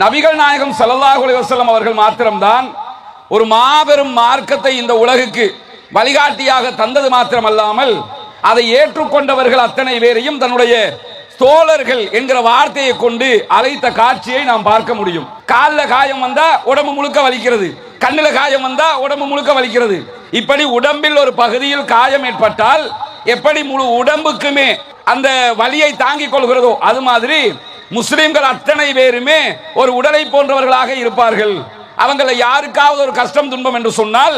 நபிகள் நாயகம் ஸல்லல்லாஹு அலைஹி வஸல்லம் அவர்கள் மாத்திரம்தான் ஒரு மாபெரும் மார்க்கத்தை இந்த உலகுக்கு வழிகாட்டியாக தந்தது மாத்திரமல்லாமல் அதை ஏற்றுக்கொண்டவர்கள் அத்தனை பேரையும் தன்னுடைய தோழர்கள் என்கிற வார்த்தையை கொண்டு அழைத்த காட்சியை நாம் பார்க்க முடியும். காலில் காயம் வந்தா உடம்பு முழுக்க வலிக்கிறது, கண்ணுல காயம் வந்தா உடம்பு முழுக்க வலிக்கிறது. இப்படி உடம்பில் ஒரு பகுதியில் காயம் ஏற்பட்டால் எப்படி முழு உடம்புக்குமே அந்த வலியை தாங்கிக் கொள்கிறதோ அது மாதிரி முஸ்லிம்கள் அத்தனை பேருமே ஒரு உடலை போன்றவர்களாக இருப்பார்கள். அவங்கள யாருக்காவது ஒரு கஷ்டம் துன்பம் என்று சொன்னால்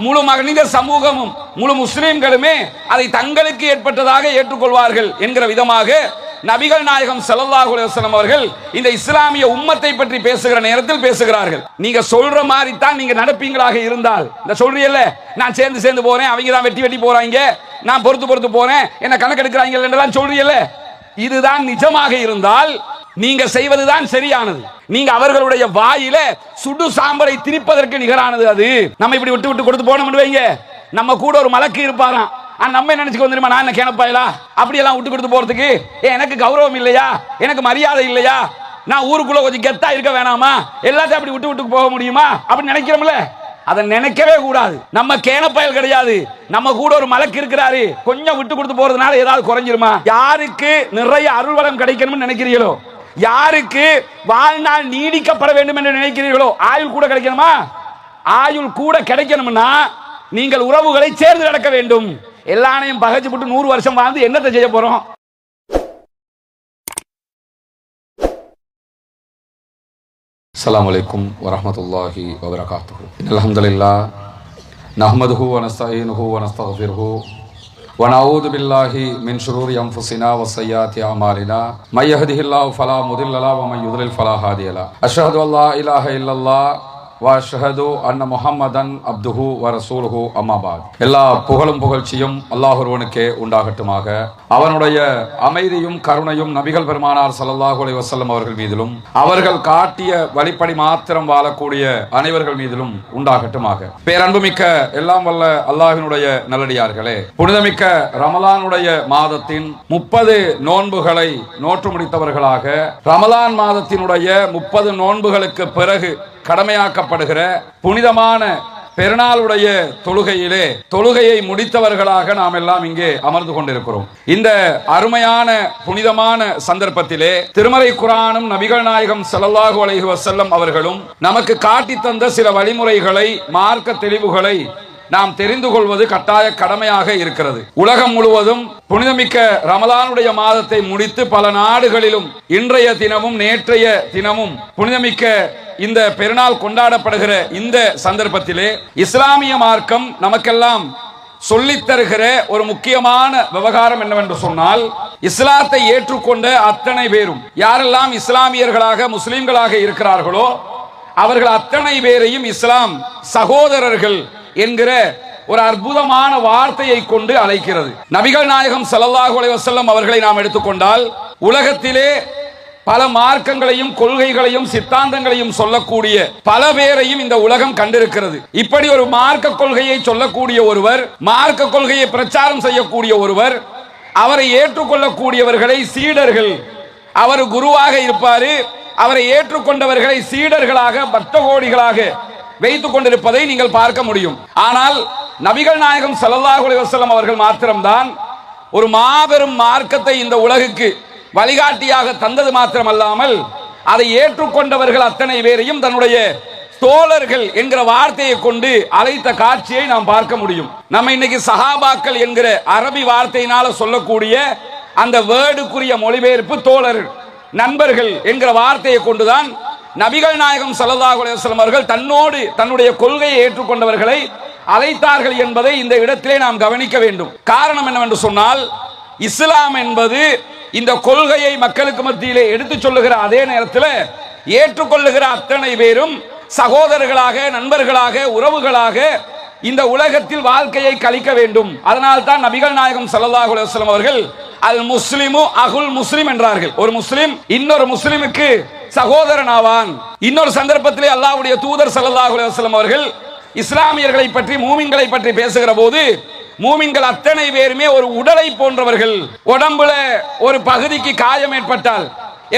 முழு மனித சமூகமும் முழு முஸ்லிம்களுமே அதை தங்களுக்கு ஏற்பட்டதாக ஏற்றுக்கொள்வார்கள் என்கிற விதமாக நபிகள் நாயகம் ஸல்லல்லாஹு அலைஹி வஸல்லம் அவர்கள் இந்த இஸ்லாமிய உம்மத்தை பற்றி பேசுகிற நேரத்தில் பேசுகிறார்கள். நீங்க சொல்ற மாதிரி தான் நீங்க நடப்பீங்களாக இருந்தால், இந்த சொல்றீல்ல நான் சேர்ந்து போறேன், அவங்க தான் வெட்டி போறாங்க, நான் பொறுத்து போறேன், என்ன கணக்கெடுக்கிறாங்க என்றெல்லாம் சொல்றீல்ல, இதுதான் நிஜமாக இருந்தால் நீங்க செய்வதுதான் சரியானது. நீங்க அவர்களுடைய வாயில சுடு சாம்பரை திணிப்பதற்கு நிகரானது. அது நம்ம இப்படி விட்டு கொடுத்து போனோம் வைங்க, நம்ம கூட ஒரு மலக்கு இருப்பாராம், நம்ம நினைச்சுக்க வந்துருமா நான் என்ன கேனப்பாயலா அப்படி எல்லாம் விட்டு கொடுத்து போறதுக்கு எனக்கு கௌரவம் இல்லையா, எனக்கு மரியாதை இல்லையா, நான் ஊருக்குள்ள கொஞ்சம் கெத்தா இருக்க வேணாமா, எல்லாத்தையும் அப்படி விட்டு போக முடியுமா அப்படின்னு நினைக்கிறோம்ல, அதை நினைக்கவே கூடாது. நம்ம கேனப்பயல் கிடையாது, நம்ம கூட ஒரு மலக்கு இருக்கிறாரு, கொஞ்சம் விட்டு கொடுத்து போறதுனால ஏதாவது குறைஞ்சிருமா? யாருக்கு நிறைய அருள்வளம் கிடைக்கணும்னு நினைக்கிறீங்களோ, யாருக்கு வாழ்நாள் நீடிக்கப்பட வேண்டும் என்று நினைக்கிறீர்களோ, ஆயுள் கூட கிடைக்கணுமா? ஆயுள் கூட கிடைக்கணும்னா நீங்கள் உறவுகளை சேர்ந்து நடக்க வேண்டும். எல்லாரையும் பகைச்சு போட்டு 100 வருஷம் வாழ்ந்து என்னத்தை செய்ய போறோம்? அஸ்ஸலாமு அலைக்கும் வரஹ்மத்துல்லாஹி வபரகாத்துஹு. அல்ஹம்துலில்லாஹ் நஹ்மதுஹு வ நஸ்தஈனுஹு வ நஸ்தக்ஃபிருஹு வ நஊது பில்லாஹி மின் ஷுரூரி அன்ஃபுஸினா வ ஸய்யிஆத்தி அமாலினா மை யஹ்திஹில்லாஹு ஃபலா முதில்ல லஹு வ மை யுத்லில் ஃபலா ஹாதிய லஹு. அஷ்ஹது அல்லா இலாஹ இல்லல்லாஹ் வ அஷ்ஹது அன்ன முஹம்மதன் அப்துஹு வ ரசூலுஹு அம்மா பஅத். எல்லா புகழும் புகழ்ச்சியும் அல்லாஹ் ஒருவனுக்கே உண்டாகட்டுமாக. அவனுடைய அமைதியும் கருணையும் நபிகள் பெருமானார் ஸல்லல்லாஹு அலைஹி வஸல்லம் அவர்கள் மீதிலும் அவர்கள் காட்டிய வழிப்படி மாத்திரம் வாழக்கூடிய அனைவர்கள் மீதிலும் உண்டாகட்டுமாக. பேரன்புமிக்க எல்லாம் வல்ல அல்லாஹ்வினுடைய நல்லடியார்களே, புனிதமிக்க ரமலானுடைய மாதத்தின் 30 நோன்புகளை நோற்று முடித்தவர்களாக ரமலான் மாதத்தினுடைய 30 நோன்புகளுக்கு பிறகு கடமையாக்கப்படுகிற புனிதமான பெருநாளுடைய தொழுகையை முடித்தவர்களாக நாம் எல்லாம் இங்கே அமர்ந்து கொண்டிருக்கிறோம். இந்த அருமையான புனிதமான சந்தர்ப்பத்திலே திருமறை குர்ஆனும் நபிகள் நாயகம் ஸல்லல்லாஹு அலைஹி வஸல்லம் அவர்களும் நமக்கு காட்டி தந்த சில வழிமுறைகளை, மார்க்க தெளிவுகளை நாம் தெரிந்து கொள்வது கட்டாய கடமையாக இருக்கிறது. உலகம் முழுவதும் புனிதமிக்க ரமலானுடைய மாதத்தை முடித்து பல நாடுகளிலும் இன்றைய தினமும் நேற்றைய தினமும் புனிதமிக்க இந்த பெருநாள் கொண்டாடப்படுகிற இந்த சந்தர்ப்பத்திலே இஸ்லாமிய மார்க்கம் நமக்கெல்லாம் சொல்லித் தருகிற ஒரு முக்கியமான விவகாரம் என்னவென்று சொன்னால், இஸ்லாத்தை ஏற்றுக்கொண்ட அத்தனை பேரும் யாரெல்லாம் இஸ்லாமியர்களாக முஸ்லிம்களாக இருக்கிறார்களோ அவர்கள் அத்தனை பேரையும் இஸ்லாம் சகோதரர்கள் என்கிற ஒரு அற்புதமான வார்த்தையை கொண்டு அழைக்கிறது. நபிகள் நாயகம் ஸல்லல்லாஹு அலைஹி வஸல்லம் அவர்களை நாம் எடுத்துக்கொண்டால் உலகத்திலே பல மார்க்கங்களையும் கொள்கைகளையும் சித்தாந்தங்களையும் சொல்லக்கூடிய பல பேரையும் இந்த உலகம் கண்டிருக்கிறது. இப்படி ஒரு மார்க்க கொள்கையை சொல்லக்கூடிய ஒருவர், மார்க்க கொள்கையை பிரச்சாரம் செய்யக்கூடிய ஒருவர், அவரை ஏற்றுக்கொள்ளக்கூடியவர்களை சீடர்கள், அவர் குருவாக இருப்பாரு, அவரை ஏற்றுக்கொண்டவர்களை சீடர்களாக பக்த கோடிகளாக வைத்துக் கொண்டிருப்பதை நீங்கள் பார்க்க முடியும். ஆனால் நபிகள் நாயகம் ஸல்லல்லாஹு அலைஹி வஸல்லம் அவர்கள் மாத்திரம்தான் ஒரு மாபெரும் மார்க்கத்தை இந்த உலகுக்கு வழிகாட்டியாக தந்தது மாத்திரமல்லாமல் அதை ஏற்றுக்கொண்டவர்கள் அத்தனை பேரையும் தன்னுடைய தோழர்கள் என்கிற வார்த்தையை கொண்டு அழைத்த காட்சியை நாம் பார்க்க முடியும். நம்ம இன்னைக்கு சஹாபாக்கள் என்கிற அரபி வார்த்தையினால சொல்லக்கூடிய அந்த வேர்டுக்குரிய மொழிபெயர்ப்பு தோழர்கள், நண்பர்கள் என்கிற வார்த்தையை கொண்டுதான் நபிகள் நாயகம் ஸல்லல்லாஹு அலைஹி வஸல்லம் அவர்கள் தன்னோடு தன்னுடைய கொள்கையை ஏற்றுக்கொண்டவர்களை அழைத்தார்கள் என்பதை இந்த இடத்திலே நாம் கவனிக்க வேண்டும். காரணம் என்னவென்று சொன்னால், இஸ்லாம் என்பது இந்த கொள்கையை மக்களுக்கு மத்தியிலே எடுத்து சொல்லுகிற அதே நேரத்தில் ஏற்றுக்கொள்ளுகிற அத்தனை பேரும் சகோதரர்களாக, நண்பர்களாக, உறவுகளாக இந்த உலகத்தில் வாழ்க்கையை கழிக்க வேண்டும். அதனால் தான் நபிகள் நாயகம் ஸல்லல்லாஹு அலைஹி வஸல்லம் அவர்கள் அல் முஸ்லிமு அகுல் முஸ்லிம் என்றார்கள். ஒரு முஸ்லிம் இன்னொரு முஸ்லிமுக்கு சகோதரன் ஆவான். இன்னொரு சந்தர்ப்பத்திலே அல்லாஹ்வுடைய தூதர் ஸல்லல்லாஹு அலைஹி வஸல்லம் அவர்கள் இஸ்லாமியர்களை பற்றி, மூமின்களை பற்றி பேசுகிற போது மூமின்கள் அத்தனை பேருமே ஒரு உடலை போன்றவர்கள். உடம்புல ஒரு பகுதிக்கு காயம் ஏற்பட்டால்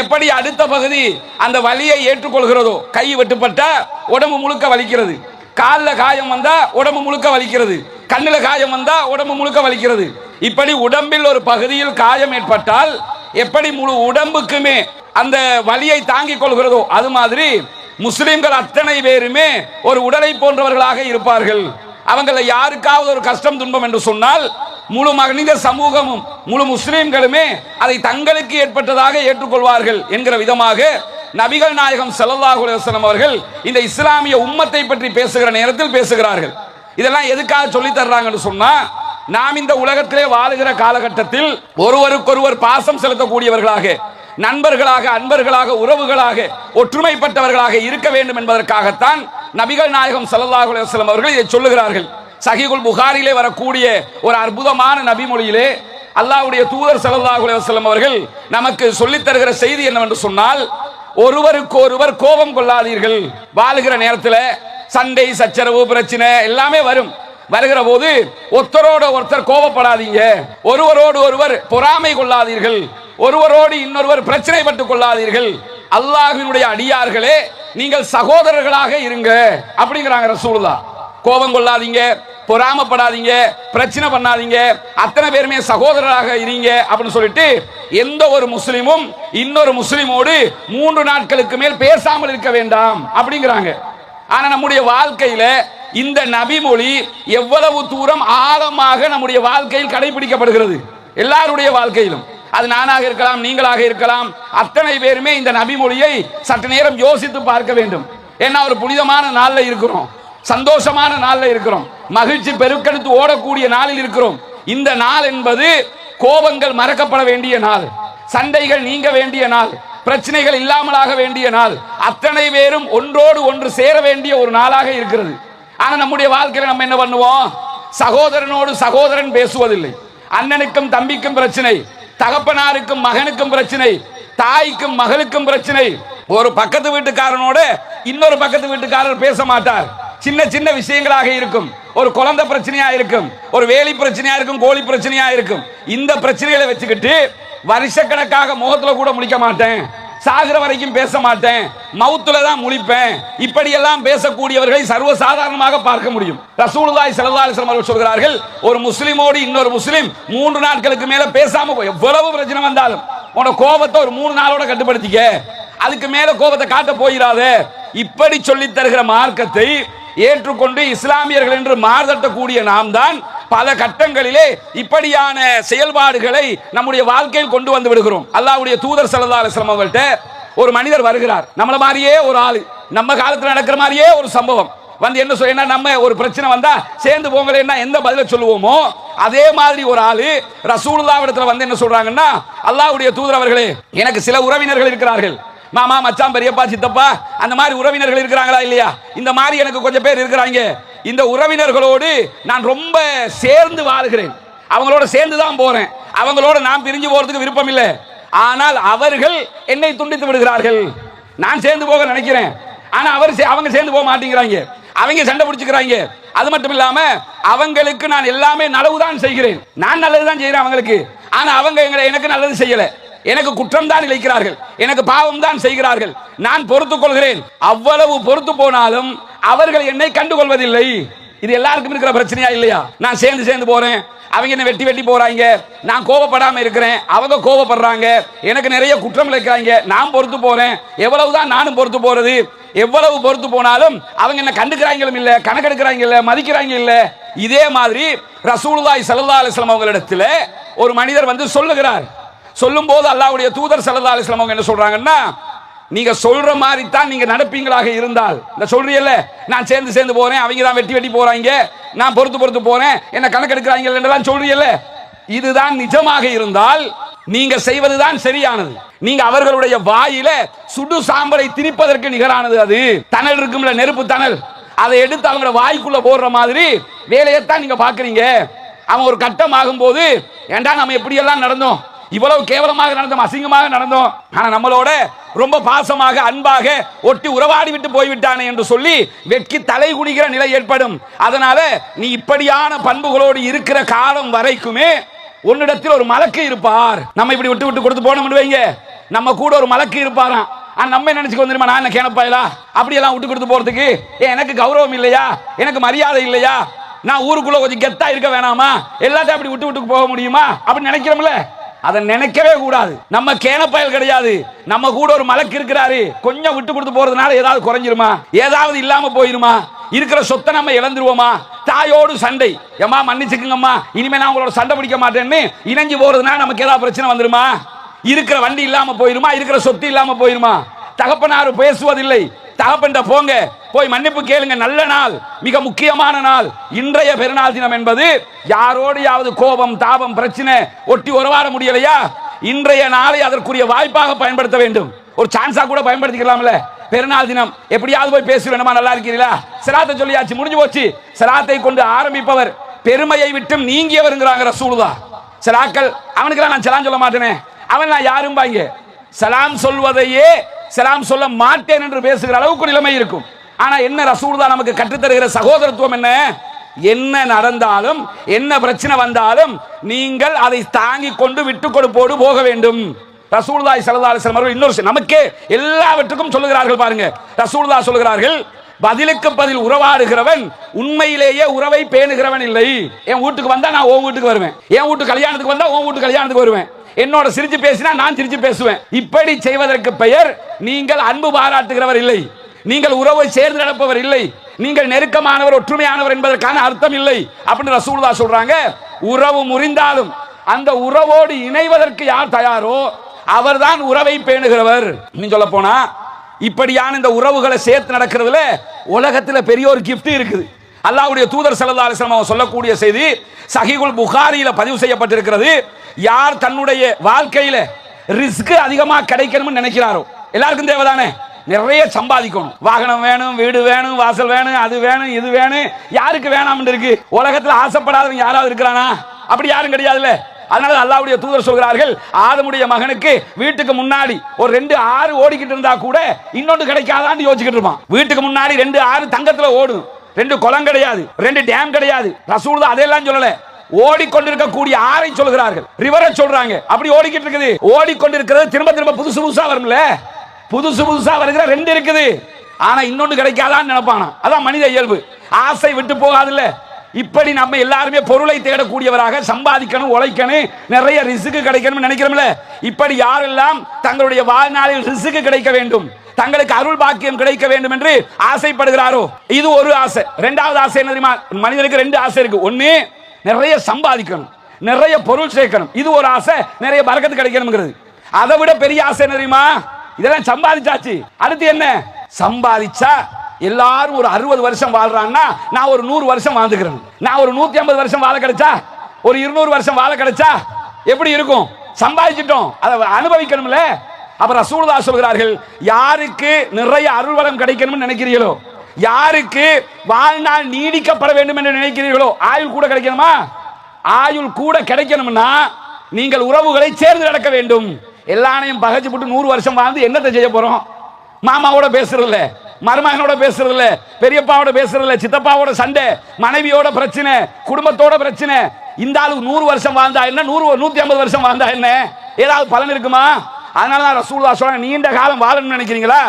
எப்படி அடுத்த பகுதி அந்த வலியை ஏற்றுக்கொள்கிறதோ, கை வெட்டுப்பட்டா உடம்பு முழுக்க வலிக்கிறது, காலில் காயம் வந்தா உடம்பு முழுக்க வலிக்கிறது, கண்ணில் காயம் வந்தா உடம்பு முழுக்க வலிக்கிறது. இப்படி உடம்பில் ஒரு பகுதியில் காயம் ஏற்பட்டால் எப்படி முழு உடம்புக்குமே அந்த வலியை தாங்கிக் கொள்கிறதோ, அது மாதிரி முஸ்லிம்கள் அத்தனை பேருமே ஒரு உடலை போன்றவர்களாக இருப்பார்கள். அவங்கள யாருக்காவது ஒரு கஷ்டம் துன்பம் என்று சொன்னால் முழு மனித சமூகமும் முழு முஸ்லிம்களுமே அதை தங்களுக்கு ஏற்பட்டதாக ஏற்றுக்கொள்வார்கள் என்கிற விதமாக நபிகள் நாயகம் ஸல்லல்லாஹு அலைஹி வஸல்லம் அவர்கள் இந்த இஸ்லாமிய உம்மத்தை பற்றி பேசுகிற நேரத்தில் பேசுகிறார்கள். இதெல்லாம் எதுக்காக சொல்லி தர்றாங்கன்னு சொன்னா, நாம் இந்த உலகத்திலே வாழுகிற காலகட்டத்தில் ஒருவருக்கொருவர் பாசம் செலுத்தக்கூடியவர்களாக, நண்பர்களாக, அன்பர்களாக, உறவுகளாக, ஒற்றுமைப்பட்டவர்களாக இருக்க வேண்டும் என்பதற்காகத்தான் நபிகள் நாயகம் ஸல்லல்லாஹு அலைஹி வஸல்லம் அவர்கள் இதை சொல்லுகிறார்கள். சஹீஹுல் புகாரிலே வரக்கூடிய ஒரு அற்புதமான நபிமொழியிலே அல்லாஹ்வுடைய தூதர் ஸல்லல்லாஹு அலைஹி வஸல்லம் அவர்கள் நமக்கு சொல்லித் தருகிற செய்தி என்னவென்று சொன்னால், ஒருவருக்கு ஒருவர் கோபம் கொள்ளாதீர்கள். வாழுகிற நேரத்தில் சண்டை சச்சரவு பிரச்சனை எல்லாமே வரும். வருகிற போது ஒருத்தரோட ஒருத்தர் கோபப்படாதீங்க, ஒருவரோடு ஒருவர் பொறாமை கொள்ளாதீர்கள், ஒருவரோடு இன்னொருவர் பிரச்சனை பட்டுக் கொள்ளாதீர்கள். அல்லாஹ்வினுடைய அடியார்களே, நீங்கள் சகோதரர்களாக இருங்க அப்படிங்கிறாங்க ரசூலுல்லாஹ். கோபம் கொள்ளாதீங்க, பொறாமப்படாதீங்க, பிரச்சனை பண்ணாதீங்க, அத்தனை பேருமே சகோதரராக இருங்க அப்படின்னு சொல்லிட்டு எந்த ஒரு முஸ்லிமும் இன்னொரு முஸ்லிமோடு 3 நாட்களுக்கு மேல் பேசாமல் இருக்க வேண்டாம் அப்படிங்கிறாங்க. ஆனா நம்முடைய வாழ்க்கையில இந்த நபிமொழி எவ்வளவு தூரம் ஆழமாக நம்முடைய வாழ்க்கையில் கடைபிடிக்கப்படுகிறது. எல்லாருடைய வாழ்க்கையிலும், அது நானாக இருக்கலாம், நீங்களாக இருக்கலாம், அத்தனை பேருமே இந்த நபிமொழியை சற்று நேரம் யோசித்து பார்க்க வேண்டும். ஏன்னா ஒரு புனிதமான நாள்ல இருக்கிறோம், சந்தோஷமான நாள்ல இருக்கிறோம், மகிழ்ச்சி பெருக்கெடுத்து ஓடக்கூடிய நாளில் இருக்கிறோம். இந்த நாள் என்பது கோபங்கள் மறக்கப்பட வேண்டிய நாள், சண்டைகள் நீங்க வேண்டிய நாள், பிரச்சனைகள் இல்லாமலாக வேண்டிய நாள், அத்தனை பேரும் ஒன்றோடு ஒன்று சேர வேண்டிய ஒரு நாளாக இருக்கிறது. ஆனா நம்முடைய வாழ்க்கையில நம்ம என்ன பண்ணுவோம்? சகோதரனோடு சகோதரன் பேசுவதில்லை, அண்ணனுக்கும் தம்பிக்கும் பிரச்சனை, தகப்பனாருக்கும் மகனுக்கும் பிரச்சனை, தாய்க்கும் மகளுக்கும் பிரச்சனை. ஒரு பக்கத்து வீட்டுக்காரனோட இன்னொரு பக்கத்து வீட்டுக்காரர் பேச மாட்டார். சின்ன சின்ன விஷயங்களாக இருக்கும், ஒரு குழந்தை பிரச்சனையா இருக்கும், ஒரு வேலி பிரச்சனையா இருக்கும், கோழி பிரச்சனையா இருக்கும். இந்த பிரச்சனைகளை வச்சுக்கிட்டு வருஷக்கணக்காக முகத்துல கூட முழிக்க மாட்டேன், சாகிற வரைக்கும் பேச மாட்டேன், மவுத்துல தான் முழிப்பேன், இப்படியெல்லாம் பேசக்கூடியவர்களை சர்வசாதாரணமாக பார்க்க முடியும். ரசூலுல்லாஹி ஸல்லல்லாஹு அலைஹி வஸல்லம் அவர்கள் சொல்கிறார்கள், ஒரு முஸ்லிமோடு இன்னொரு முஸ்லிம் 3 நாட்களுக்கு மேல பேசாம, எவ்வளவு பிரச்சனை வந்தாலும் உன கோபத்தை ஒரு 3 நாளோட கட்டுப்படுத்திக்க, அதுக்கு மேல கோபத்தை காட்ட போயிடாத. இப்படி சொல்லி தருகிற மார்க்கத்தை ஏற்றுக்கொண்டு இஸ்லாமியர்கள் என்று மார்தட்டக்கூடிய நாம் தான் பல கட்டங்களிலே இப்படியான செயல்பாடுகளை நம்முடைய வாழ்க்கையில் கொண்டு வந்து விடுகிறோம். அல்லாஹ்வுடைய தூதர் ஸல்லல்லாஹு அலைஹி வஸல்லம் அவர்கள்ட்ட ஒரு மனிதர் வருகிறார், நம்மள மாதிரியே ஒரு ஆளு, நம்ம காலத்துல நடக்கிற மாதிரியே ஒரு சம்பவம் வந்து என்ன சொல்ல, நம்ம ஒரு பிரச்சனை வந்தா சேர்ந்து போங்களேன்னா எந்த பதில சொல்லுவோமோ அதே மாதிரி ஒரு ஆளு ரசூலுல்லாஹ் இடத்துல வந்து என்ன சொல்றாங்கன்னா, அல்லாஹ்வுடைய தூதர் அவர்களே, எனக்கு சில உறவினர்கள் இருக்கிறார்கள், மாமா மச்சான் பெரியப்பா சித்தப்பா அந்த மாதிரி உறவினர்கள் இருக்கிறாங்களா இல்லையா, இந்த மாதிரி எனக்கு கொஞ்சம் பேர் இருக்கிறாங்க, இந்த உறவினர்களோடு நான் ரொம்ப சேர்ந்து வாழ்கிறேன், அவங்களோட சேர்ந்து தான் போறேன், அவங்களோட நான் பிரிஞ்சு போறதுக்கு விருப்பம் இல்லை, ஆனால் அவர்கள் என்னை துண்டித்து விடுகிறார்கள், நான் சேர்ந்து போக நினைக்கிறேன், ஆனா அவங்க சேர்ந்து போக மாட்டேங்கிறாங்க, அவங்க சண்டை பிடிச்சுக்கிறாங்க, அது மட்டும் இல்லாம அவங்களுக்கு நான் எல்லாமே நல்லதுதான் செய்கிறேன், நான் நல்லதுதான் செய்கிறேன் அவங்களுக்கு, ஆனா அவங்க எனக்கு நல்லது செய்யல, எனக்கு குற்றம் தான் இழைக்கிறார்கள், எனக்கு பாவம் தான் செய்கிறார்கள், நான் பொறுத்துக் கொள்கிறேன், அவ்வளவு பொறுத்து போனாலும் அவர்கள் என்னை கண்டுகொள்வதில்லை. இது எல்லாருக்கும் இருக்கிற பிரச்சனையா இல்லையா? நான் சேர்ந்து போறேன், அவங்க என்ன வெட்டி போறாங்க, நான் கோபப்படாம இருக்கிறேன், அவங்க கோபப்படுறாங்க, எனக்கு நிறைய குற்றம் இழைக்கிறாங்க, நான் பொறுத்து போறேன், எவ்வளவுதான் நானும் பொறுத்து போறது, எவ்வளவு பொறுத்து போனாலும் அவங்க என்ன கண்டுக்கிறாங்களும் இல்ல, கணக்கெடுக்கிறாங்க இல்ல, மதிக்கிறாங்க இல்ல. இதே மாதிரி ரசூலுல்லாஹி ஸல்லல்லாஹு அலைஹி வஸல்லம் அவர்களிடத்தில் ஒரு மனிதர் வந்து சொல்லுகிறார். சொல்லும் போது அல்லாஹ்வுடைய தூதர் ஸல்லல்லாஹு அலைஹி வஸல்லம் அவங்க என்ன சொல்றாங்கன்னா, நீங்க சொல்ற மாதிரி தான் நீங்க நடப்பீங்களாக இருந்தால், இந்த சொல்றீல்ல நான் சேர்ந்து போறேன், அவங்க தான் வெட்டி போறாங்க, நான் பொறுத்து போறேன், என்ன கணக்கெடுக்கிறாங்க என்றெல்லாம் சொல்றீல்ல, இதுதான் நிஜமாக இருந்தால் நீங்க செய்வதுதான் சரியானது. நீங்க அவர்களுடைய வாயில சுடு சாம்பலை திணிப்பதற்கு நிகரானது. அது தணல் இருக்கும்ல, நெருப்பு தணல், அதை எடுத்து அவங்க வாய்க்குள்ள போடுற மாதிரி வேலையைத்தான் நீங்க பாக்குறீங்க. அவன் ஒரு கட்டம் ஆகும் போது, ஏண்டா நம்ம எப்படி எல்லாம் நடந்தோம், இவ்வளவு கேவலமாக நடந்தோம், அசிங்கமாக நடந்தோம், ஆனா நம்மளோட ரொம்ப பாசமாக அன்பாக ஒட்டி உறவாடி விட்டு போய்விட்டானே என்று சொல்லி வெட்கி தலை குனிகிற நிலை ஏற்படும். அதனால நீ இப்படியான பண்புகளோடு இருக்கிற காலம் வரைக்குமே உன்னிடத்தில் ஒரு மலக்கு இருப்பார். நம்ம இப்படி விட்டு கொடுத்து போனோம்னு வைங்க, நம்ம கூட ஒரு மலக்கு இருப்பாராம். நம்ம நினைச்சுக்க வந்துருமா, நான் என்ன கேனப்பாயலா அப்படியெல்லாம் விட்டு கொடுத்து போறதுக்கு? எனக்கு கௌரவம் இல்லையா, எனக்கு மரியாதை இல்லையா, நான் ஊருக்குள்ள கொஞ்சம் கெத்தா இருக்க வேணாமா, எல்லாத்தையும் அப்படி விட்டு விட்டு போக முடியுமா அப்படின்னு நினைக்கிறோம்ல. அதை நினைக்கவே கூடாது. நம்ம கேனப்பயல் கிடையாது, நம்ம கூட ஒரு மலக்கு இருக்கிறாரு. கொஞ்சம் விட்டு கொடுத்து போறதுனால ஏதாவது குறைஞ்சிருமா, ஏதாவது இல்லாம போயிருமா, இருக்கிற சொத்தை நம்ம இழந்துருவோமா? தாயோடு சண்டை, ஏமா மன்னிச்சுக்குங்கம்மா, இனிமே நான் உங்களோட சண்டை பிடிக்க மாட்டேன்னு இணைஞ்சு போறதுனால நமக்கு ஏதாவது பிரச்சனை வந்துருமா? இருக்கிற வண்டி இல்லாம போயிருமா, இருக்கிற சொத்து இல்லாம போயிருமா? தகப்பனார் பேசுவதில்லை, தகப்பன்ட்ட போங்க, போய் மன்னிப்பு கேளுங்க. நல்ல நாள், மிக முக்கியமான நாள் இன்றைய பெருநாள் தினம் என்பது. யாரோடையாவது கோபம் தாபம் பிரச்சனை ஒட்டி உறவாட முடியலையா, இன்றைய நாளை அதற்குரிய வாய்ப்பாக பயன்படுத்த வேண்டும். ஒரு சான்ஸா கூட பயன்படுத்திக்கலாம்ல. பெருநாள் தினம் எப்படியாவது போய் பேசுவேணுமா, நல்லா இருக்கிறீங்களா, சலாத்தை சொல்லியாச்சு, முடிஞ்சு போச்சு. சலாத்தை கொண்டு ஆரம்பிப்பவர் பெருமையை விட்டும் நீங்கியவருங்கிறாங்க ரசூலுல்லாஹ். சலாக்கள் அவனுக்கெல்லாம் நான் சலாம் சொல்ல மாட்டேனே, அவன் நான் யாரும் பாங்க, சலாம் சொல்வதையே சலாம் சொல்ல மாட்டேன் என்று பேசுகிற அளவுக்கு நிலைமை இருக்கும். ஆனா என்ன ரசூலுல்லாஹ் நமக்கு கற்றுத்தருகிற சகோதரத்துவம் என்ன? என்ன நடந்தாலும் என்ன பிரச்சனை வந்தாலும் நீங்கள் அதை தாங்கி கொண்டு விட்டு கொடுப்போடு போக வேண்டும். ரசூலுல்லாஹி ஸல்லல்லாஹு அலைஹி வஸல்லம் அவர்கள் இன்னொரு நமக்கு எல்லாவற்றுக்கும் சொல்லுகிறார்கள் பாருங்க. ரசூலுல்லாஹ் சொல்லுகிறார்கள், பதிலுக்கு பதில் உறவாடுகிறவன் உண்மையிலேயே உறவை பேணுகிறவன் இல்லை. என் வீட்டுக்கு வந்தா நான் உன் வீட்டுக்கு வருவேன், என் வீட்டு கல்யாணத்துக்கு வந்தா உன் வீட்டு கல்யாணத்துக்கு வருவேன், என்னோட சிரிச்சு பேசினா நான் சிரிச்சு பேசுவேன். இப்படி செய்வதற்கு பெயர் நீங்கள் அன்பு பாராட்டுகிறவர் இல்லை, நீங்கள் உறவை சேர்ந்து நடப்பவர் இல்லை, நீங்கள் நெருக்கமானவர் ஒற்றுமையானவர் என்பதற்கான அர்த்தம் இல்லை அப்படின்னு ரசூலுல்லாஹ் சொல்றாங்க. உறவு முறிந்தாலும் அந்த உறவோடு இணைவதற்கு யார் தயாரோ அவர்தான் உறவை பேணுகிறவர். நீ சொல்ல போனா இப்படியான இந்த உறவுகளை சேர்த்து நடக்கிறதுல உலகத்துல பெரிய ஒரு கிஃப்ட் இருக்குது. அல்லாஹ்வுடைய தூதர் ஸல்லல்லாஹு அலைஹி வஸல்லம் சொல்லக்கூடிய செய்தி சஹீஹுல் புகாரியில பதிவு செய்யப்பட்டிருக்கிறது. யார் தன்னுடைய வாழ்க்கையில ரிஸ்க் அதிகமா கிடைக்கணும்னு நினைக்கிறாரோ, எல்லாருக்கும் தேவைதானே, நிறைய சம்பாதிக்கணும், வாகனம் வேணும், வீடு வேணும், வாசல் வேணும், அது வேணும், இது வேணும், யாருக்கு வேணாம் இருக்கு? உலகத்துல ஆசைப்படாதவங்க யாராவது இருக்கிறானா? அப்படி யாரும் கிடையாதுல்ல. அதனால அல்லாஹ்வுடைய தூதர் சொல்கிறார்கள், ஆதமுடைய மகனுக்கு வீட்டுக்கு முன்னாடி ஒரு 2 ஆறு ஓடிக்கிட்டு இருந்தா கூட இன்னொன்று கிடைக்காதான்னு யோசிச்சுக்கிட்டு இருப்பான். வீட்டுக்கு முன்னாடி 2 ஆறு தங்கத்துல ஓடும், 2 குளம் கிடையாது, 2 டேம் கிடையாது. ரசூலுல்லாஹ் அதெல்லாம் சொல்லல, ஓடிக்கொண்டிருக்கக்கூடிய ஆறை சொல்கிறார்கள், ரிவரை சொல்றாங்க. அப்படி ஓடிக்கிட்டு இருக்குது, ஓடிக்கொண்டிருக்கிறது திரும்ப திரும்ப புதுசு புதுசா வரும்ல, புதுசு புதுசா வருகிற 2 இருக்குது, ஆனா இன்னொன்று கிடைக்காதான்னு நினைப்பானா. அதான் மனித இயல்பு, ஆசை விட்டு போகாதுல்ல. இப்படி நம்ம எல்லாருமே பொருளை தேடக்கூடியவராக, சம்பாதிக்கணும், உழைக்கணும், நிறைய ரிஸ்க் கிடைக்கணும் நினைக்கிறோம்ல. இப்படி யாரெல்லாம் தங்களுடைய வாழ்நாளில் ரிஸ்க் கிடைக்க வேண்டும், தங்களுக்கு அருள் பாக்கியம் கிடைக்க வேண்டும் என்று ஆசைப்படுகிறாரோ, இது ஒரு ஆசை. இரண்டாவது ஆசை என்ன தெரியுமா? மனிதனுக்கு 2 ஆசை இருக்கு. ஒன்னு நிறைய சம்பாதிக்கணும், நிறைய பொருள் சேர்க்கணும், இது ஒரு ஆசை, நிறைய பரக்கத்து கிடைக்கணும்ங்கிறது. அதை விட பெரிய ஆசை என்ன தெரியுமா? இதெல்லாம் சம்பாதிச்சாச்சு, அடுத்து என்ன? சம்பாதிச்சா எல்லாரும் ஒரு 60 வருஷம் வாழ்றான்னா நான் ஒரு 100 வருஷம் வாழ்ந்துக்கிறேன், நான் ஒரு 150 வருஷம் வாழ கிடைச்சா, ஒரு 200 வருஷம் வாழ கிடைச்சா எப்படி இருக்கும்? சம்பாதிச்சிட்டோம், அதை அனுபவிக்கணும்ல. அப்ப ரசூலுல்லாஹ் சொல்கிறார்கள், யாருக்கு நிறைய அருள் வளம் கிடைக்கணும்னு நினைக்கிறீர்களோ, யாருக்கு வாழ்நாள் நீடிக்கப்பட வேண்டும் என்று நினைக்கிறீர்களோ, ஆயுள் கூட கிடைக்கணுமா? ஆயுள் கூட கிடைக்கணும்னா நீங்கள் உறவுகளை சேர்ந்து நடக்க வேண்டும். எல்லாரையும் பகைச்சு போட்டு 100 வருஷம் வாழ்ந்து என்னத்தை செய்ய போறோம்? மாமாவோட பேசுறது இல்ல, மருமகனோட பேசுறது இல்ல, பெரியப்பாவோட பேசுறது இல்ல, சித்தப்பாவோட சண்டை, மனைவியோட பிரச்சனை, குடும்பத்தோட பிரச்சனை. இந்த ஆளுக்கு 100 வருஷம் வாழ்ந்தா என்ன, 150 வருஷம் வாழ்ந்தா என்ன, ஏதாவது பலன் இருக்குமா? அதனாலதான் ரசூலுல்லாஹ் சொல்றாங்க, நீண்ட காலம் வாழணும்னு நினைக்கிறீங்களா,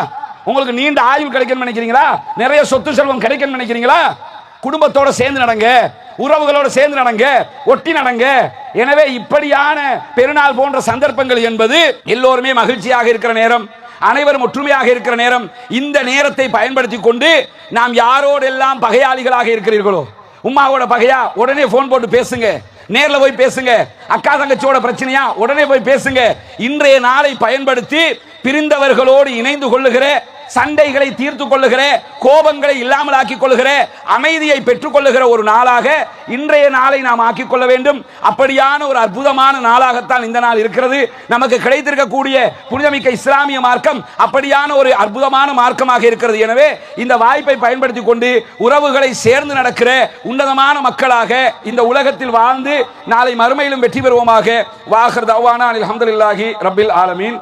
உங்களுக்கு நீண்ட ஆயுள் கிடைக்கணும்னு நினைக்கிறீங்களா, நிறைய சொத்து செல்வம் கிடைக்கணும்னு நினைக்கிறீங்களா, குடும்பத்தோட சேர்ந்து நடங்க, உறவுகளோட சேர்ந்து நடங்க, ஒட்டி நடங்க. எனவே இப்படியான பெருநாள் போன்ற சந்தர்ப்பங்கள் என்பது எல்லோருமே மகிழ்ச்சியாக இருக்கிற நேரம், அனைவரும் ஒற்றுமையாக இருக்கிற நேரம். இந்த நேரத்தை பயன்படுத்தி கொண்டு நாம் யாரோடெல்லாம் பகையாளிகளாக இருக்கிறீர்களோ, உம்மாவோட பகையா உடனே போன் போட்டு பேசுங்க, நேர்ல போய் பேசுங்க, அக்கா தங்கச்சியோட பிரச்சனையா உடனே போய் பேசுங்க. இன்றைய நாளை பயன்படுத்தி பிரிந்தவர்களோடு இணைந்து கொள்ளுகிற, சண்டைகளை தீர்த்து கொள்ளுகிற, கோபங்களை இல்லாமல் ஆக்கிக் கொள்ளுகிற, அமைதியை பெற்றுக் கொள்ளுகிற ஒரு நாளாக இன்றைய நாளை நாம் ஆக்கிக் கொள்ள வேண்டும். அப்படியான ஒரு அற்புதமான நாளாகத்தான் இந்த நாள் இருக்கிறது. நமக்கு கிடைத்திருக்கக்கூடிய புனிதமிக்க இஸ்லாமிய மார்க்கம் அப்படியான ஒரு அற்புதமான மார்க்கமாக இருக்கிறது. எனவே இந்த வாய்ப்பை பயன்படுத்தி கொண்டு உறவுகளை சேர்ந்து நடக்கிற உன்னதமான மக்களாக இந்த உலகத்தில் வாழ்ந்து நாளை மறுமையிலும் வெற்றி பெறுவோமாக. வாஹிர் தஅவானா அல்ஹம்துலில்லாஹி ரப்பில் ஆலமீன்.